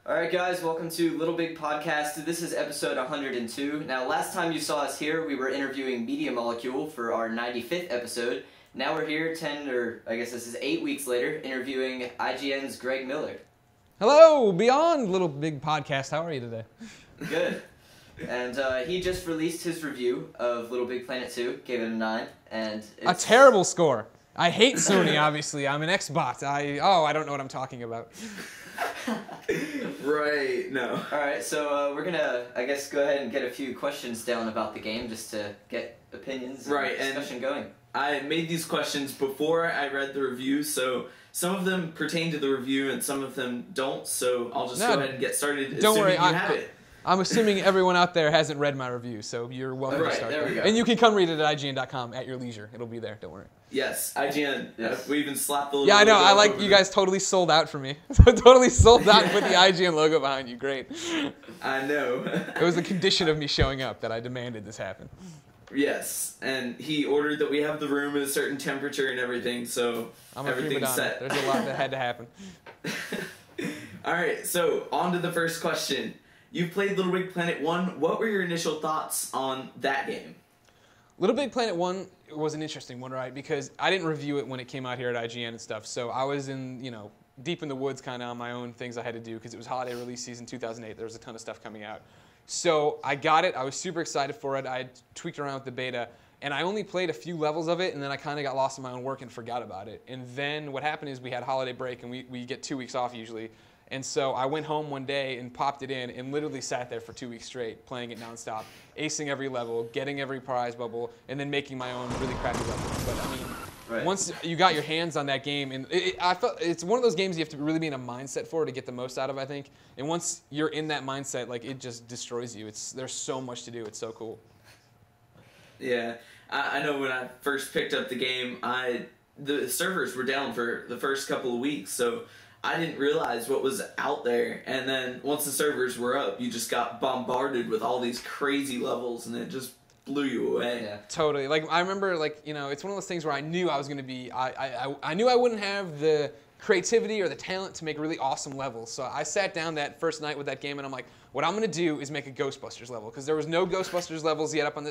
Alright guys, welcome to Little Big Podcast. This is episode 102. Now last time you saw us here, we were interviewing Media Molecule for our 95th episode. Now we're here 8 weeks later, interviewing IGN's Greg Miller. Hello, beyond Little Big Podcast. How are you today? Good. And he just released his review of Little Big Planet 2, gave it a 9, and a terrible score. I hate Sony, obviously. I'm an Xbox. I don't know what I'm talking about. Right, no. Alright, so we're gonna, go ahead and get a few questions down about the game just to get opinions and discussion going. I made these questions before I read the review, so some of them pertain to the review and some of them don't, so I'll just go ahead and get started. Don't worry, you have it. I'm assuming everyone out there hasn't read my review, so you're welcome to start there. We go. And you can come read it at IGN.com at your leisure. It'll be there, don't worry. Yes, IGN. Yes. We even slapped the logo. Yeah, I know. I like you guys totally sold out for me. Totally sold out and put the IGN logo behind you. Great. I know. It was the condition of me showing up that I demanded this happen. Yes, and he ordered that we have the room at a certain temperature and everything, so everything's set. There's a lot that had to happen. Alright, so on to the first question. You've played Little Big Planet 1. What were your initial thoughts on that game? Little Big Planet 1 was an interesting one, right? Because I didn't review it when it came out here at IGN and stuff, so I was deep in the woods kind of on my own things I had to do because it was holiday release season 2008. There was a ton of stuff coming out. So I got it. I was super excited for it. I had tweaked around with the beta, and I only played a few levels of it, and then I kind of got lost in my own work and forgot about it. And then what happened is we had holiday break, and we get 2 weeks off usually. And so I went home one day and popped it in and literally sat there for 2 weeks straight, playing it nonstop, acing every level, getting every prize bubble, and then making my own really crappy levels. But I mean, once you got your hands on that game, and I felt it's one of those games you have to really be in a mindset for to get the most out of, I think. And once you're in that mindset, like it just destroys you. There's so much to do. It's so cool. Yeah, I know when I first picked up the game, the servers were down for the first couple of weeks, so I didn't realize what was out there, and then once the servers were up, you just got bombarded with all these crazy levels, and it just blew you away. Yeah, totally. Like I remember, it's one of those things where I knew I was going to be, I knew I wouldn't have the creativity or the talent to make really awesome levels. So I sat down that first night with that game, and I'm like, what I'm going to do is make a Ghostbusters level, because there was no Ghostbusters levels yet up on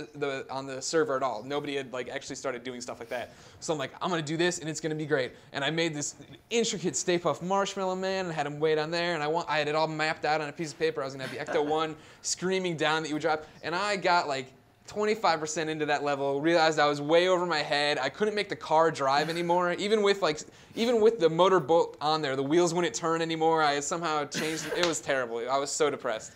the server at all. Nobody had actually started doing stuff like that. So I'm like, I'm going to do this, and it's going to be great. And I made this intricate Stay Puft Marshmallow Man, and I had him way down there, and I had it all mapped out on a piece of paper. I was going to have the Ecto-1 screaming down that you would drop, and I got 25% into that level, realized I was way over my head. I couldn't make the car drive anymore. Even with the motor bolt on there, the wheels wouldn't turn anymore. I had somehow changed. It was terrible. I was so depressed.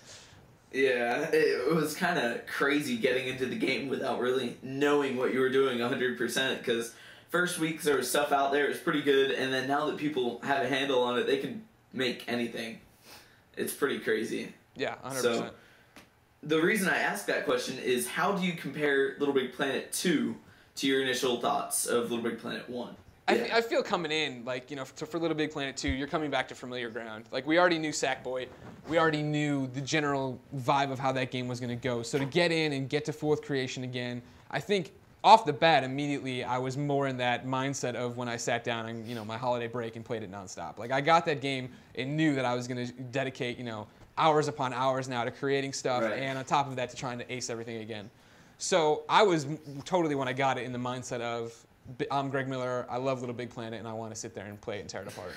Yeah, it was kind of crazy getting into the game without really knowing what you were doing 100%, because first weeks there was stuff out there, it was pretty good, and then now that people have a handle on it, they can make anything. It's pretty crazy. Yeah, 100%. So, the reason I asked that question is, how do you compare Little Big Planet 2 to your initial thoughts of Little Big Planet 1? Yeah. I feel coming in, for Little Big Planet 2, you're coming back to familiar ground. We already knew Sackboy. We already knew the general vibe of how that game was going to go. So to get in and get to fourth creation again, I think off the bat, immediately, I was more in that mindset of when I sat down on my holiday break and played it nonstop. I got that game and knew that I was going to dedicate, hours upon hours now to creating stuff, and on top of that to trying to ace everything again. So I was totally, when I got it, in the mindset of, I'm Greg Miller, I love Little Big Planet, and I want to sit there and play it and tear it apart.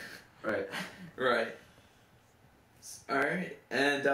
Right. Alright, and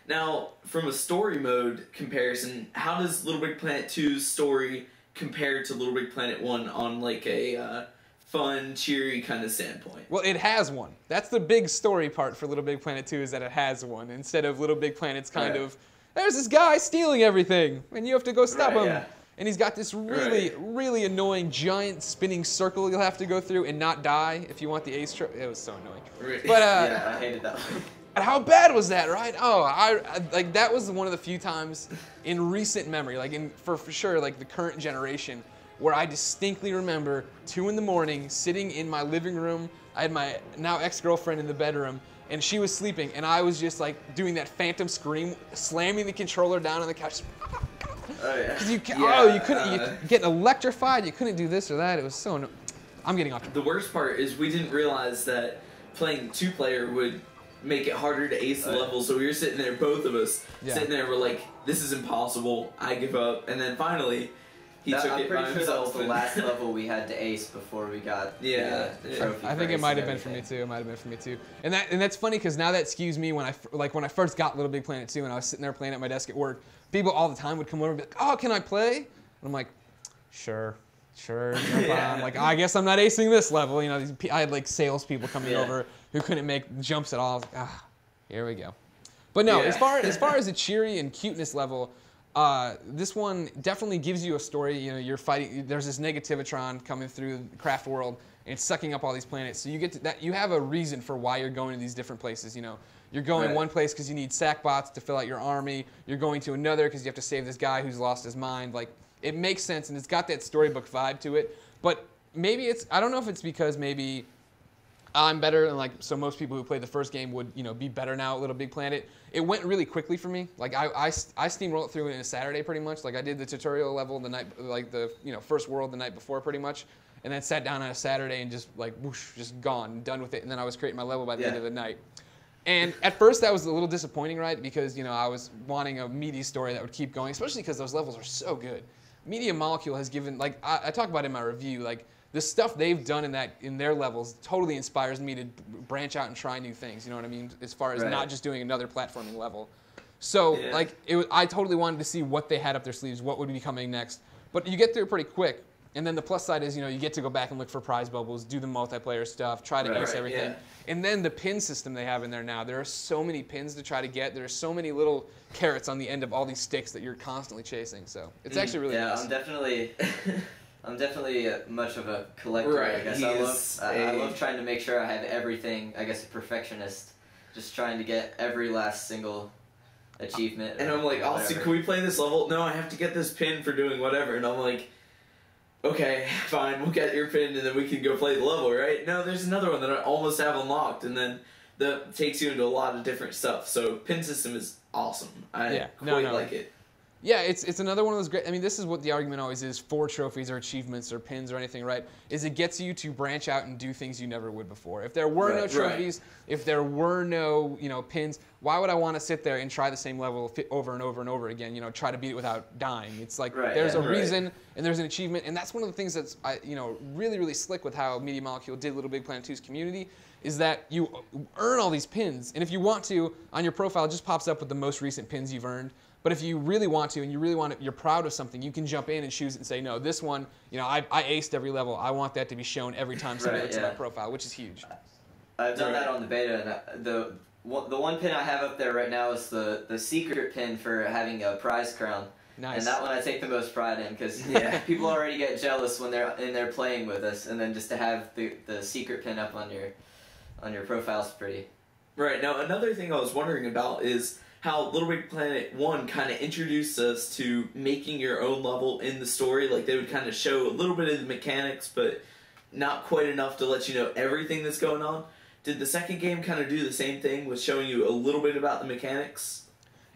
now from a story mode comparison, how does Little Big Planet 2's story compare to Little Big Planet 1 on a fun, cheery kind of standpoint? Well, it has one. That's the big story part for Little Big Planet 2, is that it has one, instead of Little Big Planet's kind of, there's this guy stealing everything, and you have to go stop him. Yeah. And he's got this really annoying giant spinning circle you'll have to go through and not die if you want the ace trophy. It was so annoying. But yeah, I hated that one. And how bad was that, right? Oh, I that was one of the few times in recent memory, for sure, the current generation, where I distinctly remember 2 in the morning, sitting in my living room. I had my now ex-girlfriend in the bedroom, and she was sleeping, and I was just doing that phantom scream, slamming the controller down on the couch. Oh yeah. Because you couldn't, you get electrified. You couldn't do this or that. It was so annoying. I'm getting off. The worst part is we didn't realize that playing 2-player would make it harder to ace the level. So we were sitting there, both of us, sitting there, we're like, this is impossible, I give up. And then finally, he took it by himself. I'm pretty sure that was the last level we had to ace before we got the trophy. I think it might have been for me too. And that's funny because now that skews me when I first got Little Big Planet 2 and I was sitting there playing at my desk at work. People all the time would come over and be like, "Oh, can I play?" And I'm like, "Sure, no problem." Like, I guess I'm not acing this level. You know, I had like salespeople coming over who couldn't make jumps at all. I was like, here we go. But no, as far as the cheery and cuteness level. This one definitely gives you a story. You know, you're fighting. There's this Negativitron coming through the craft world, and it's sucking up all these planets. So you get to that. You have a reason for why you're going to these different places. You know, you're going one place because you need sack bots to fill out your army. You're going to another because you have to save this guy who's lost his mind. Like, it makes sense, and it's got that storybook vibe to it. But maybe it's. I don't know if it's because maybe I'm better, and like so most people who played the first game would be better now at Little Big Planet. It went really quickly for me. Like I steamrolled through it in a Saturday pretty much. Like I did the tutorial level the night, like the first world the night before pretty much, and then sat down on a Saturday and just like whoosh, just gone, done with it. And then I was creating my level by the end of the night. And at first that was a little disappointing, right? Because I was wanting a meaty story that would keep going, especially because those levels are so good. Media Molecule has given, like I talk about in my review, like the stuff they've done in their levels totally inspires me to branch out and try new things. You know what I mean? As far as not just doing another platforming level. So like I totally wanted to see what they had up their sleeves, what would be coming next. But you get through it pretty quick. And then the plus side is, you get to go back and look for prize bubbles, do the multiplayer stuff, try to ace everything. And then the pin system they have in there now. There are so many pins to try to get. There are so many little carrots on the end of all these sticks that you're constantly chasing. So it's actually really nice. I'm definitely much of a collector, I guess. I love trying to make sure I have everything, I guess a perfectionist, just trying to get every last single achievement. And I'm like, Austin, can we play this level? No, I have to get this pin for doing whatever. And I'm like, okay, fine, we'll get your pin and then we can go play the level, right? No, there's another one that I almost have unlocked, and then that takes you into a lot of different stuff. So pin system is awesome. I like it. Yeah, it's another one of those great. I mean, this is what the argument always is for trophies or achievements or pins or anything, right? Is it gets you to branch out and do things you never would before. If there were no trophies, if there were no pins, why would I want to sit there and try the same level over and over and over again? Try to beat it without dying. It's like there's a reason and there's an achievement, and that's one of the things that's really really slick with how Media Molecule did Little Big Planet 2's community. Is that you earn all these pins, and if you want to, on your profile, it just pops up with the most recent pins you've earned. But if you really want to, and you're proud of something, you can jump in and choose it and say, no, this one, I aced every level. I want that to be shown every time somebody looks at my profile, which is huge. I've done that on the beta, and the one pin I have up there right now is the secret pin for having a prize crown. Nice. And that one I take the most pride in, because people already get jealous when they're in there playing with us, and then just to have the secret pin up on your profile is pretty. Right. Now, another thing I was wondering about is how Little Big Planet 1 kind of introduced us to making your own level in the story. Like, they would kind of show a little bit of the mechanics, but not quite enough to let you know everything that's going on. Did the second game kind of do the same thing with showing you a little bit about the mechanics?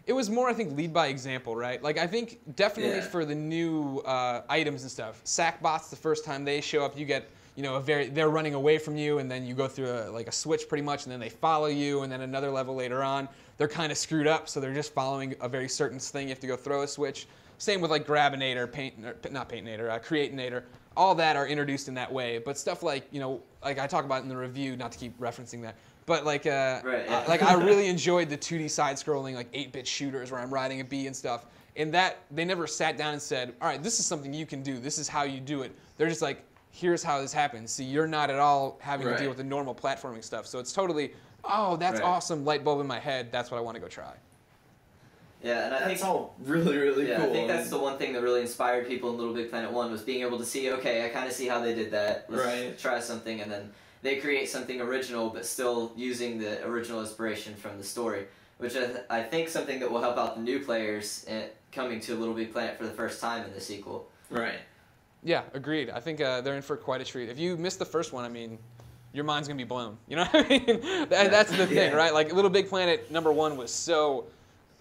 It was more, I think, lead by example, right? Like, I think definitely for the new items and stuff, sack bots, the first time they show up, you get, they're running away from you, and then you go through a switch pretty much, and then they follow you, and then another level later on, they're kind of screwed up, so they're just following a very certain thing. You have to go throw a switch. Same with like Grabinator, Creatinator. All that are introduced in that way. But stuff like, like I talk about in the review, not to keep referencing that, but like, like I really enjoyed the 2D side-scrolling, like 8-bit shooters where I'm riding a bee and stuff. And that, they never sat down and said, all right, this is something you can do. This is how you do it. They're just like, here's how this happens. See, you're not at all having to deal with the normal platforming stuff. So it's totally, oh, that's awesome, light bulb in my head. That's what I want to go try. Yeah, and I think that's all really, really cool. I think that's the one thing that really inspired people in Little Big Planet 1 was being able to see, okay, I kind of see how they did that. Let's try something, and then they create something original, but still using the original inspiration from the story, which I think something that will help out the new players coming to Little Big Planet for the first time in the sequel. Right. Yeah, agreed. I think they're in for quite a treat. If you missed the first one, I mean, your mind's going to be blown. You know what I mean? That's the thing, right? Like, Little Big Planet #1 was so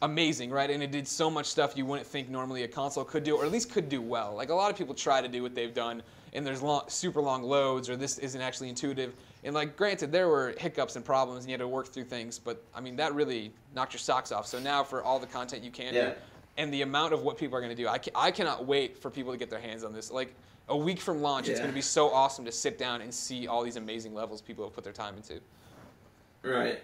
amazing, right? And it did so much stuff you wouldn't think normally a console could do, or at least could do well. Like, a lot of people try to do what they've done, and there's super long loads, or this isn't actually intuitive. And like, granted, there were hiccups and problems, and you had to work through things, but I mean, that really knocked your socks off. So now for all the content you can do, and the amount of what people are going to do, I cannot wait for people to get their hands on this. Like, a week from launch, it's going to be so awesome to sit down and see all these amazing levels people have put their time into. Right.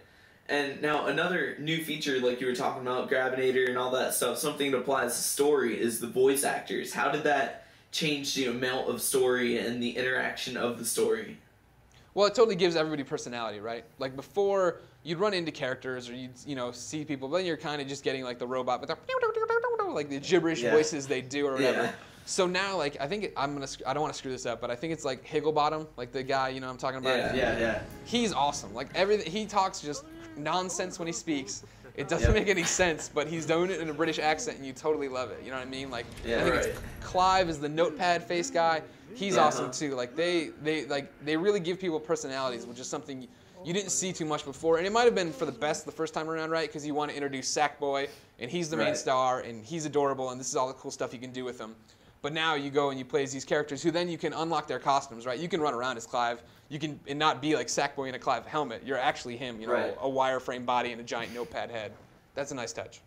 And now another new feature, like you were talking about, Grabinator and all that stuff, something that applies to story is the voice actors. How did that change the amount of story and the interaction of the story? Well, it totally gives everybody personality, right? Like before, you'd run into characters or you'd see people, but then you're kind of just getting like the robot with like the gibberish voices they do or whatever. Yeah. So now, like, I think I don't want to screw this up, but I think it's like Higglebottom, like the guy I'm talking about. Yeah. He's awesome. Like he talks just nonsense when he speaks. It doesn't make any sense, but he's doing it in a British accent, and you totally love it. You know what I mean? Like, I think it's Clive is the notepad face guy. He's awesome too. Like they really give people personalities, which is something you didn't see too much before. And it might have been for the best the first time around, right? Because you want to introduce Sackboy, and he's the main star, and he's adorable, and this is all the cool stuff you can do with him. But now you go and you play as these characters who then you can unlock their costumes, right? You can run around as Clive. You can and not be like Sackboy in a Clive helmet. You're actually him, a wireframe body and a giant notepad head. That's a nice touch.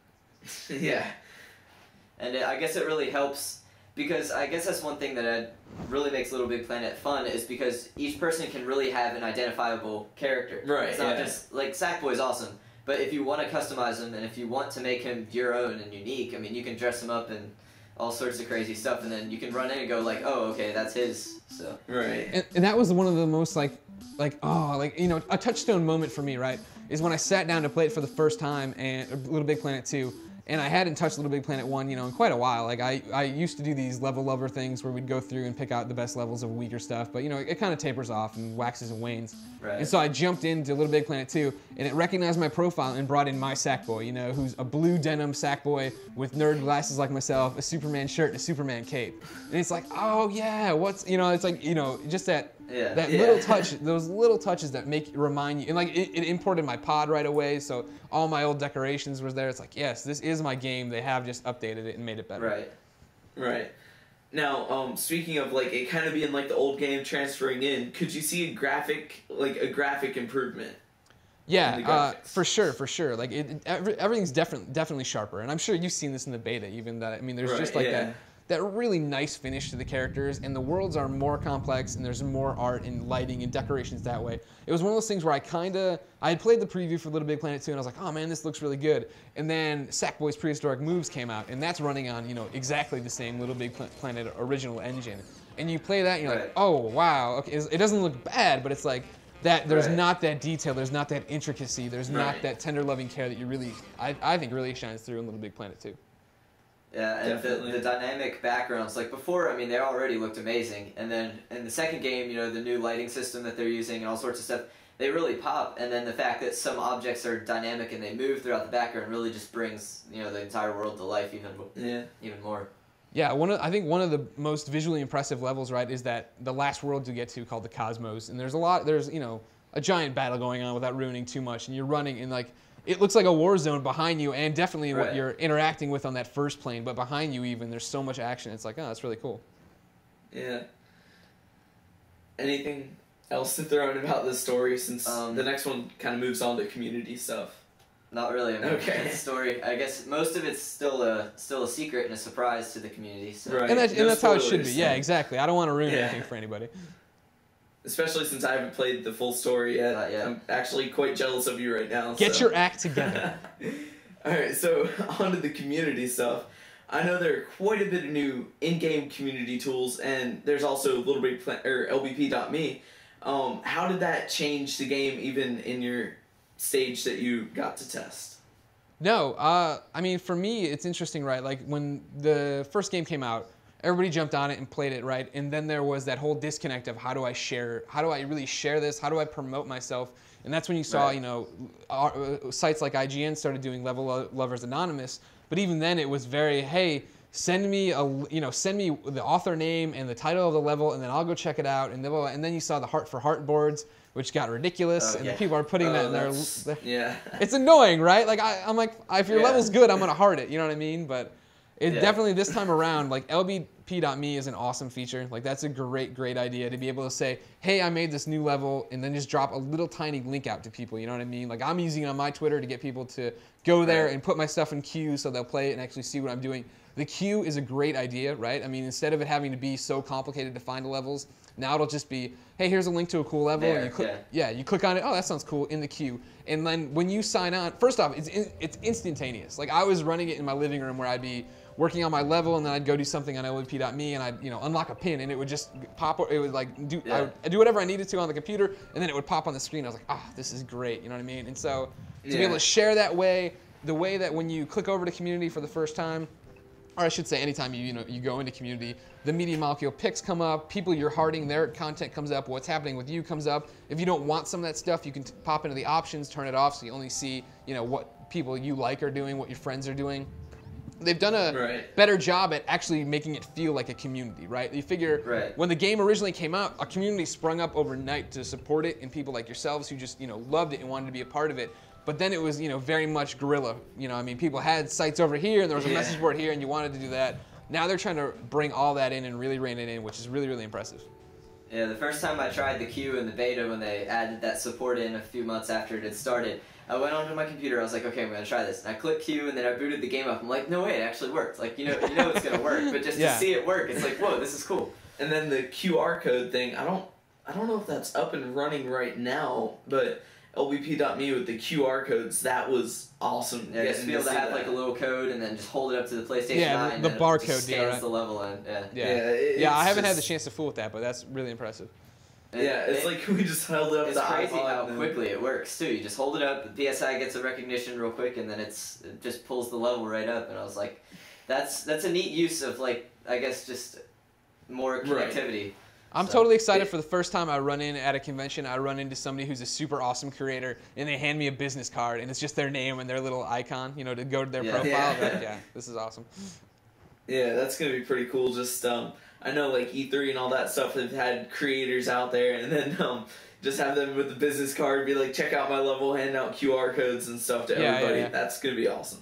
Yeah. And I guess it really helps because I guess that's one thing that really makes Little Big Planet fun is because each person can really have an identifiable character. Right. It's not just like Sackboy's awesome, but if you want to customize him and if you want to make him your own and unique, I mean, you can dress him up in all sorts of crazy stuff, and then you can run in and go like, oh, okay, that's his. So and that was one of the most a touchstone moment for me, right? Is when I sat down to play it for the first time, and Little Big Planet 2. And I hadn't touched Little Big Planet 1, in quite a while. Like, I used to do these level lover things where we'd go through and pick out the best levels of weaker stuff, but, it kind of tapers off and waxes and wanes. Right. And so I jumped into Little Big Planet 2, and it recognized my profile and brought in my Sackboy, who's a blue denim Sackboy with nerd glasses like myself, a Superman shirt, and a Superman cape. And it's like, oh, yeah, it's like, just that little touch, those little touches that remind you, and like it imported my pod right away, so all my old decorations was there. It's like, yes, this is my game. They have just updated it and made it better. Right. Now, speaking of like it kind of being like the old game transferring in, could you see a graphic improvement? Yeah, for sure. Like everything's definitely sharper, and I'm sure you've seen this in the beta. Even that, I mean, there's just like that really nice finish to the characters, and the worlds are more complex, and there's more art and lighting and decorations that way. It was one of those things where I had played the preview for Little Big Planet 2, and I was like, oh man, this looks really good. And then Sackboy's Prehistoric Moves came out, and that's running on, exactly the same Little Big Planet original engine. And you play that, and you're like, oh wow, okay, it doesn't look bad, but it's like, there's not that detail, there's not that intricacy, there's not that tender loving care that you really, I think really shines through in Little Big Planet 2. Yeah, and the dynamic backgrounds, like before, I mean, they already looked amazing. And then in the second game, the new lighting system that they're using and all sorts of stuff, they really pop. And then the fact that some objects are dynamic and they move throughout the background really just brings, the entire world to life even more. Yeah, I think one of the most visually impressive levels, right, is that the last world you get to called the Cosmos. And there's a giant battle going on without ruining too much. And you're running and it looks like a war zone behind you, and definitely what you're interacting with on that first plane, but behind you even, there's so much action. It's like, oh, that's really cool. Yeah. Anything else to throw in about this story, since the next one kind of moves on to community stuff? Not really. I mean, the story, I guess most of it's still a secret and a surprise to the community. So. Right. And that's how it should be. Yeah, exactly. I don't want to ruin anything for anybody. Especially since I haven't played the full story yet. I'm actually quite jealous of you right now. Get your act together. Alright, so on to the community stuff. I know there are quite a bit of new in-game community tools, and there's also LBP.me. How did that change the game, even in your stage that you got to test? No, I mean, for me, it's interesting, right? Like, when the first game came out, everybody jumped on it and played it, right? And then there was that whole disconnect of how do I really share this? How do I promote myself? And that's when you saw, sites like IGN started doing Level Lovers Anonymous. But even then, it was very, hey, send me the author name and the title of the level, and then I'll go check it out. And then you saw the Heart for Heart boards, which got ridiculous, and the people are putting that in there. Yeah. It's annoying, right? Like I'm like, if your level's good, I'm gonna heart it. You know what I mean? But it definitely this time around, like LB LittleBigP.me is an awesome feature. Like that's a great idea to be able to say, hey, I made this new level, and then just drop a little tiny link out to people. You know what I mean? Like I'm using it on my Twitter to get people to go there and put my stuff in queue so they'll play it and actually see what I'm doing. The queue is a great idea, right? I mean, instead of it having to be so complicated to find the levels, now it'll just be, hey, here's a link to a cool level. There, and you click, you click on it. Oh, that sounds cool, in the queue. And then when you sign on, first off, it's instantaneous. Like I was running it in my living room where I'd be working on my level, and then I'd go do something on LittleBigP.me, and I'd unlock a pin, and it would just pop. It would like do I'd do whatever I needed to on the computer, and then it would pop on the screen. I was like, this is great. You know what I mean? And so to be able to share that way, the way that when you click over to community for the first time, or I should say anytime you go into community, the Media Molecule picks come up, people you're hearting, their content comes up, what's happening with you comes up. If you don't want some of that stuff, you can pop into the options, turn it off, so you only see what people you like are doing, what your friends are doing. They've done a better job at actually making it feel like a community, right? You figure when the game originally came out, a community sprung up overnight to support it, and people like yourselves who just loved it and wanted to be a part of it. But then it was, very much guerrilla. I mean, people had sites over here, and there was a message board here, and you wanted to do that. Now they're trying to bring all that in and really rein it in, which is really, really impressive. Yeah, the first time I tried the queue in the beta when they added that support in a few months after it had started, I went onto my computer, I was like, okay, I'm going to try this. And I clicked queue, and then I booted the game up. I'm like, no way, it actually worked. Like, you know it's going to work, but just to see it work, it's like, whoa, this is cool. And then the QR code thing, I don't know if that's up and running right now, but LittleBigP.me with the QR codes, that was awesome. Yeah, just to be able to have like a little code and then just hold it up to the PlayStation 9 the and barcode it just scans right? the level in. Yeah, I haven't had the chance to fool with that, but that's really impressive. It's like we just held it up. It's crazy how quickly it works too. You just hold it up, the PSI gets a recognition real quick, and then it just pulls the level right up. And I was like, that's a neat use of like, I guess just more connectivity. I'm totally excited for the first time I run in at a convention. I run into somebody who's a super awesome creator, and they hand me a business card, and it's just their name and their little icon, to go to their profile. Like, this is awesome. Yeah, that's gonna be pretty cool. Just I know like E3 and all that stuff. They've had creators out there, and then just have them with the business card, be like, check out my level, hand out QR codes and stuff to everybody. That's gonna be awesome.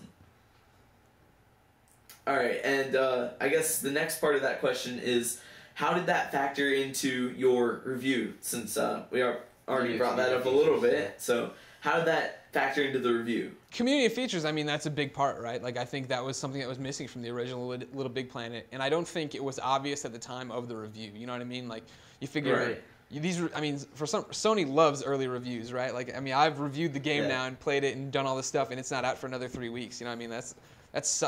All right, and I guess the next part of that question is, how did that factor into your review? Since we already brought that up a little bit, so how did that factor into the review? Community features, I mean, that's a big part, right? Like, I think that was something that was missing from the original Little Big Planet, and I don't think it was obvious at the time of the review. You know what I mean? Like, you figure Sony loves early reviews, right? Like, I mean, I've reviewed the game now and played it and done all this stuff, and it's not out for another 3 weeks. You know what I mean? That's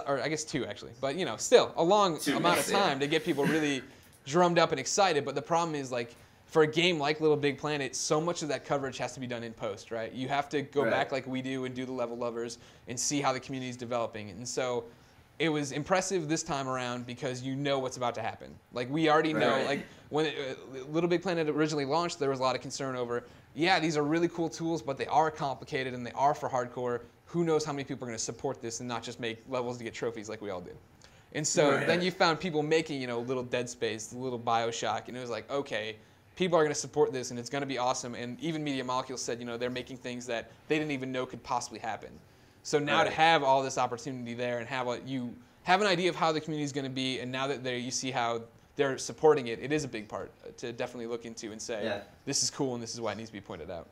or I guess 2 actually, but still a long amount of time to get people really drummed up and excited. But the problem is, like, for a game like Little Big Planet, so much of that coverage has to be done in post, right? You have to go back like we do and do the level lovers and see how the community is developing. And so it was impressive this time around because you know what's about to happen. Like, we already know, like, when Little Big Planet originally launched, there was a lot of concern over, these are really cool tools, but they are complicated and they are for hardcore. Who knows how many people are going to support this and not just make levels to get trophies like we all did. And so then you found people making, little Dead Space, little Bioshock, and it was like, okay, people are going to support this, and it's going to be awesome. And even Media Molecule said, they're making things that they didn't even know could possibly happen. So now to have all this opportunity there and have you have an idea of how the community is going to be, and now that you see how they're supporting it, it is a big part to definitely look into and say, this is cool and this is why it needs to be pointed out.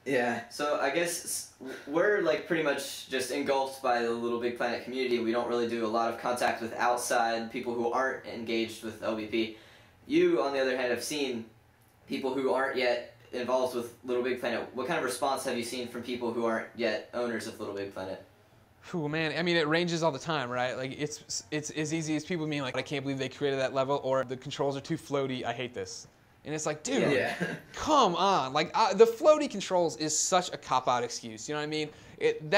Yeah. So I guess we're like pretty much just engulfed by the Little Big Planet community. We don't really do a lot of contact with outside people who aren't engaged with LBP. You, on the other hand, have seen people who aren't yet involved with Little Big Planet. What kind of response have you seen from people who aren't yet owners of Little Big Planet? Ooh, man, I mean, it ranges all the time, right? Like, it's as easy as people being like, I can't believe they created that level, or the controls are too floaty, I hate this. And it's like, dude, come on. Like, the floaty controls is such a cop-out excuse, you know what I mean? It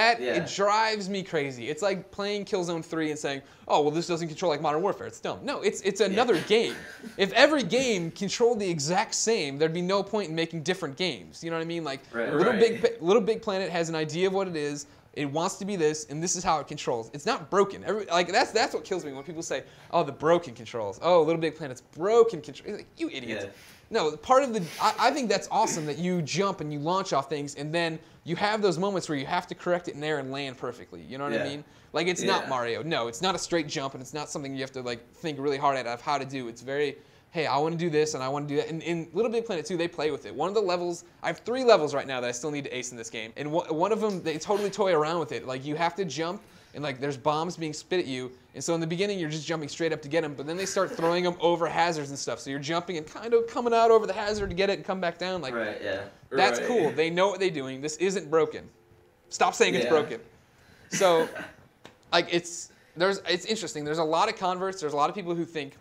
drives me crazy. It's like playing Killzone 3 and saying, oh, well, this doesn't control like Modern Warfare. It's dumb. No, it's another game. If every game controlled the exact same, there'd be no point in making different games. You know what I mean? Like, Little Big Planet has an idea of what it is. It wants to be this, and this is how it controls. It's not broken. That's what kills me when people say, oh, the broken controls. Oh, Little Big Planet's broken controls. Like, you idiot. No, part of the I think that's awesome that you jump and you launch off things, and then you have those moments where you have to correct it in there and land perfectly. You know what I mean? Like it's not Mario. No, it's not a straight jump, and it's not something you have to like think really hard at of how to do. It's very, hey, I want to do this and I want to do that. And in Little Big Planet 2, they play with it. One of the levels, I have 3 levels right now that I still need to ace in this game, and one of them they totally toy around with it. Like you have to jump. And like there's bombs being spit at you, and so in the beginning you're just jumping straight up to get them, but then they start throwing them over hazards and stuff. So you're jumping and kind of coming out over the hazard to get it and come back down. Like, right, yeah, that's cool. They know what they're doing. This isn't broken. Stop saying it's broken. So, like it's interesting. There's a lot of converts. There's a lot of people who think,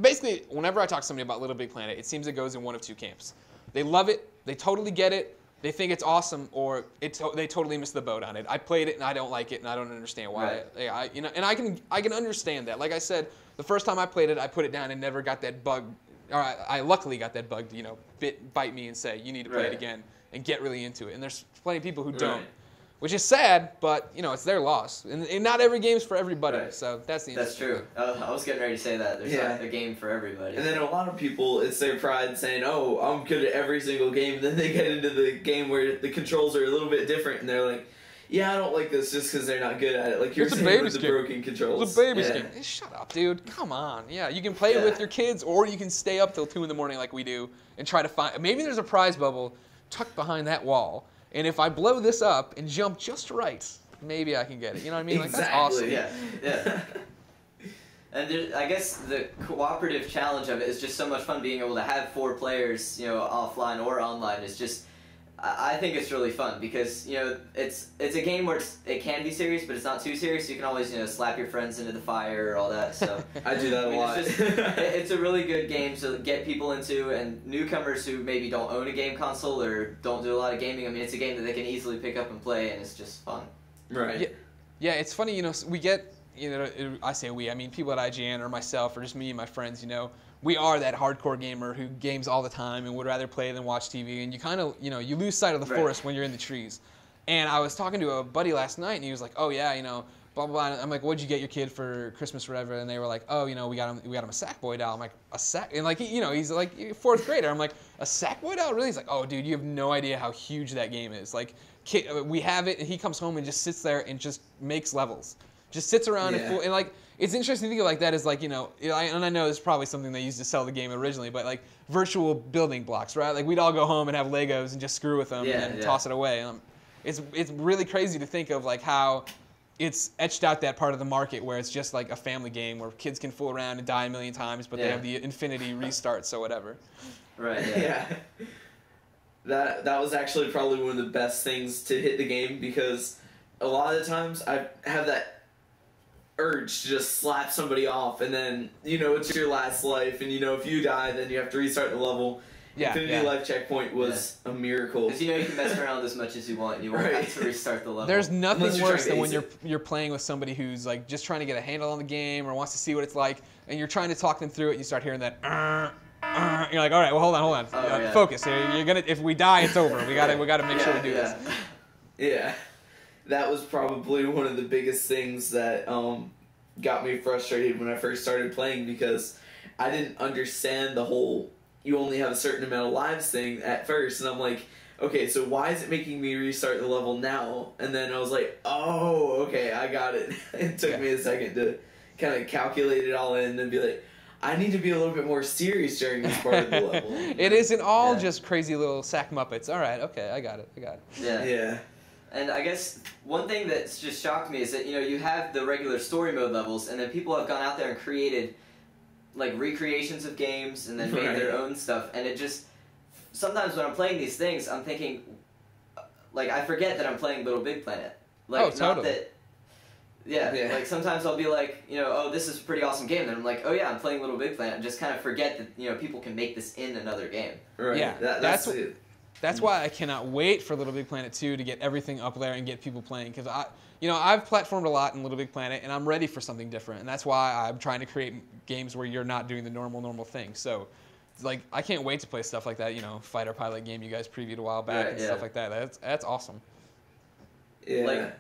basically, whenever I talk to somebody about Little Big Planet, it seems it goes in one of 2 camps. They love it. They totally get it. They think it's awesome, or they totally missed the boat on it. I played it and I don't like it, and I don't understand why. Right. And I can understand that. Like I said, the first time I played it, I put it down and never got that bug. Or I luckily got that bug to bite me and say you need to play it again and get really into it. And there's plenty of people who don't, which is sad, but it's their loss. And not every game's for everybody. Right. So that's the. That's true. I was getting ready to say that. There's not a game for everybody. And then a lot of people, it's their pride saying, "Oh, I'm good at every single game." Then they get into the game where the controls are a little bit different, and they're like, "Yeah, I don't like this just because they're not good at it." Like you're saying with the broken controls. It's a baby skin. Hey, shut up, dude. Come on. Yeah, you can play it with your kids, or you can stay up till 2 in the morning like we do and try to find. Maybe there's a prize bubble tucked behind that wall. And if I blow this up and jump just right, maybe I can get it. You know what I mean? Like, that's awesome. Yeah. And I guess the cooperative challenge of it is just so much fun. Being able to have 4 players, offline or online, is just. I think it's really fun because it's a game where it can be serious, but it's not too serious. You can always slap your friends into the fire or all that. So I do that a lot. It's a really good game to get people into, and newcomers who maybe don't own a game console or don't do a lot of gaming. I mean, it's a game that they can easily pick up and play, and it's just fun. Right. Yeah, it's funny. We get I say we. I mean, people at IGN or myself or just me and my friends. We are that hardcore gamer who games all the time and would rather play than watch TV. And you kind of, you lose sight of the forest when you're in the trees. And I was talking to a buddy last night, and he was like, "Oh yeah, blah blah blah." And I'm like, "What'd you get your kid for Christmas or whatever?" And they were like, "Oh, we got him a Sackboy doll." I'm like, "A sack?" And like, he's like 4th grader. I'm like, "A Sackboy doll? Really?" He's like, "Oh, dude, you have no idea how huge that game is. Like, we have it, and he comes home and just sits there and just makes levels, just sits around and like." It's interesting to think of like that as like, and I know it's probably something they used to sell the game originally, but like virtual building blocks, right? Like we'd all go home and have Legos and just screw with them and then toss it away. It's really crazy to think of like how it's etched out that part of the market where it's just like a family game where kids can fool around and die a million times, but they have the infinity restarts or whatever. Right. Yeah. That was actually probably one of the best things to hit the game because a lot of the times I have that urge to just slap somebody off, and then it's your last life, and if you die, then you have to restart the level. Infinity life checkpoint was a miracle. Because you can mess around as much as you want, and you won't have to restart the level. There's nothing worse than when you're playing with somebody who's like just trying to get a handle on the game or wants to see what it's like, and you're trying to talk them through it. You start hearing that. You're like, all right, well, hold on. Focus. If we die, it's over. We gotta make sure we do this. Yeah. That was probably one of the biggest things that got me frustrated when I first started playing because I didn't understand the whole you only have a certain amount of lives thing at first. And I'm like, okay, so why is it making me restart the level now? And then I was like, oh, okay, I got it. It took me a second to kind of calculate it all in and be like, I need to be a little bit more serious during this part of the level. It isn't all just crazy little sack muppets. All right, okay, I got it. Yeah. And I guess one thing that's just shocked me is that, you have the regular story mode levels, and then people have gone out there and created, like, recreations of games and then made their own stuff. And it just, sometimes when I'm playing these things, I'm thinking, like, I forget that I'm playing Little Big Planet. Like, totally. Not that, like, sometimes I'll be like, oh, this is a pretty awesome game. And I'm like, oh, yeah, I'm playing Little Big Planet. And just kind of forget that, people can make this in another game. Right. Yeah, that's it. That's why I cannot wait for Little Big Planet 2 to get everything up there and get people playing. Because I've platformed a lot in Little Big Planet, and I'm ready for something different. And that's why I'm trying to create games where you're not doing the normal thing. So, like, I can't wait to play stuff like that. Fighter pilot game you guys previewed a while back and stuff like that. That's awesome. Yeah. Like,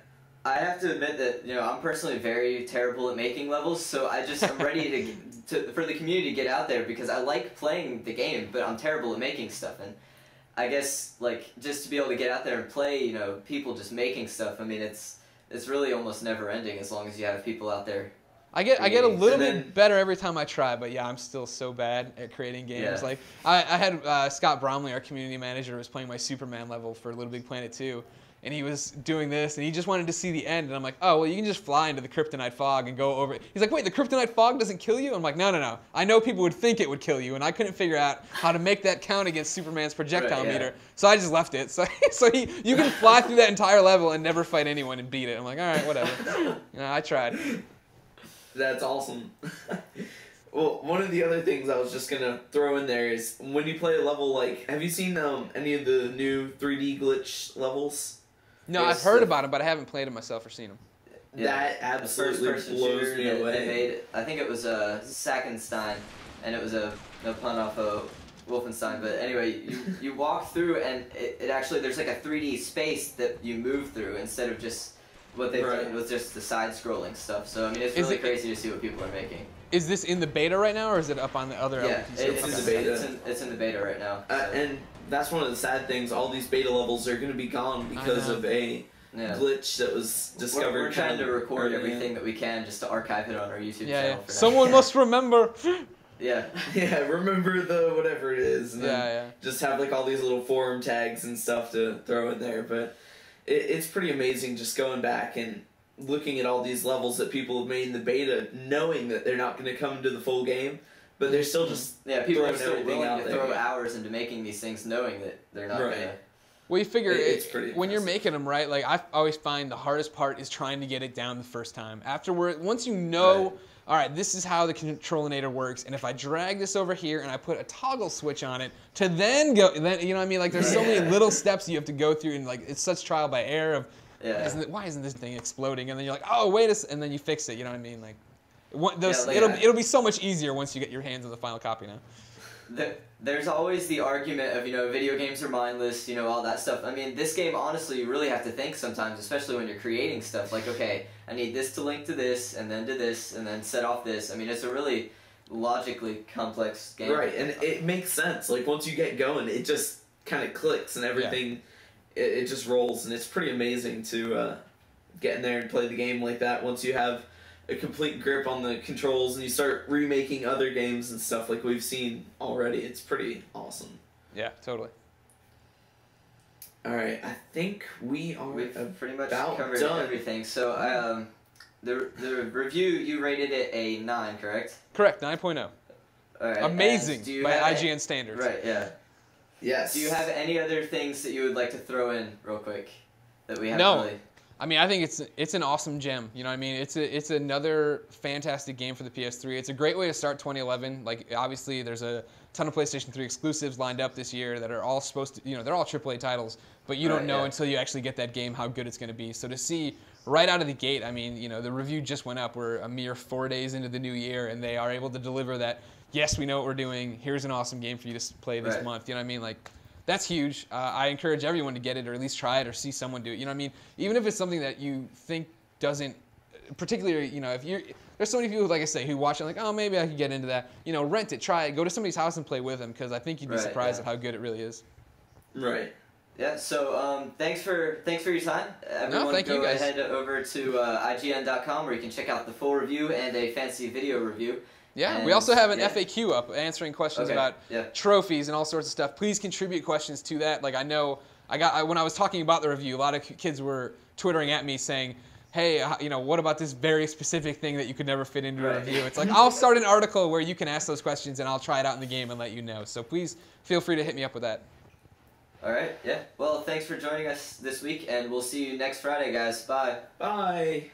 I have to admit that, I'm personally very terrible at making levels, so I'm ready for the community to get out there because I like playing the game, but I'm terrible at making stuff. And I guess, just to be able to get out there and play, people just making stuff, I mean, it's really almost never ending as long as you have people out there. I get a little bit better every time I try, but yeah, I'm still so bad at creating games. Yeah. I had Scott Bromley, our community manager, was playing my Superman level for Little Big Planet 2, and he was doing this, and he just wanted to see the end, and I'm like, oh, well, you can just fly into the kryptonite fog and go over it. He's like, wait, the kryptonite fog doesn't kill you? I'm like, no. I know people would think it would kill you, and I couldn't figure out how to make that count against Superman's projectile meter, so I just left it. So you can fly through that entire level and never fight anyone and beat it. I'm like, all right, whatever. I tried. That's awesome. Well, one of the other things I was just going to throw in there is when you play a level have you seen any of the new 3D glitch levels? No, I've heard about them, but I haven't played them myself or seen them. That absolutely blows me away. They made, I think it was Sackenstein, and it was a pun off of Wolfenstein, but anyway, you walk through and it actually, there's a 3D space that you move through instead of just what they've done was just the side-scrolling stuff. So, I mean, it's really crazy to see what people are making. Is this in the beta right now, or is it up on the other? Yeah, it's in the beta. It's in the beta right now. So. And that's one of the sad things. All these beta levels are going to be gone because of a glitch that was discovered. We're trying to record everything that we can just to archive it on our YouTube channel. For Someone must remember. Yeah, remember the whatever it is. And just have all these little forum tags and stuff to throw in there. But it's pretty amazing just going back and looking at all these levels that people have made in the beta, knowing that they're not going to come to the full game, but they're still just people are still willing to throw hours into making these things, knowing that they're not going to. Well, you figure it's pretty when you're making them, right? I always find the hardest part is trying to get it down the first time. Afterward, once you know, all right, this is how the controlinator works, and if I drag this over here and I put a toggle switch on it to then go, you know what I mean? There's so many little steps you have to go through, and it's such trial by error of. Why isn't this thing exploding? And then you're like, oh, wait a and then you fix it. You know what I mean? It'll be so much easier once you get your hands on the final copy now. There's always the argument of, video games are mindless, all that stuff. I mean, this game, honestly, you really have to think sometimes, especially when you're creating stuff. Okay, I need this to link to this, and then to this, and then set off this. I mean, it's a really logically complex game. Right, and it makes sense. Once you get going, it just kind of clicks and everything... Yeah. It just rolls, and it's pretty amazing to get in there and play the game like that once you have a complete grip on the controls and you start remaking other games and stuff like we've seen already. It's pretty awesome. Yeah, totally. All right, I think we've pretty much covered everything. So the review, you rated it a 9, correct? Correct, 9.0. All right. Amazing by IGN standards. Right, yeah. Yes. Do you have any other things that you would like to throw in real quick that we haven't really... I mean, I think it's an awesome gem. You know what I mean? It's another fantastic game for the PS3. It's a great way to start 2011. Obviously, there's a ton of PlayStation 3 exclusives lined up this year that are all supposed to, they're all AAA titles, but you don't know until you actually get that game how good it's going to be. So to see right out of the gate, I mean, the review just went up. We're a mere 4 days into the new year, and they are able to deliver that. Yes, we know what we're doing. Here's an awesome game for you to play this month. You know what I mean? That's huge. I encourage everyone to get it or at least try it or see someone do it. You know what I mean? Even if it's something that you think doesn't, particularly, if you're, there's so many people, like I say, who watch it oh, maybe I could get into that. Rent it, try it, go to somebody's house and play with them because I think you'd be surprised at how good it really is. Right. Yeah, so thanks for your time. Everyone, thank you guys. Head over to IGN.com where you can check out the full review and a fancy video review. Yeah, we also have an FAQ up answering questions about trophies and all sorts of stuff. Please contribute questions to that. I know when I was talking about the review, a lot of kids were twittering at me saying, hey, what about this very specific thing that you could never fit into a review? It's I'll start an article where you can ask those questions and I'll try it out in the game and let you know. So please feel free to hit me up with that. All right, yeah. Well, thanks for joining us this week, and we'll see you next Friday, guys. Bye. Bye.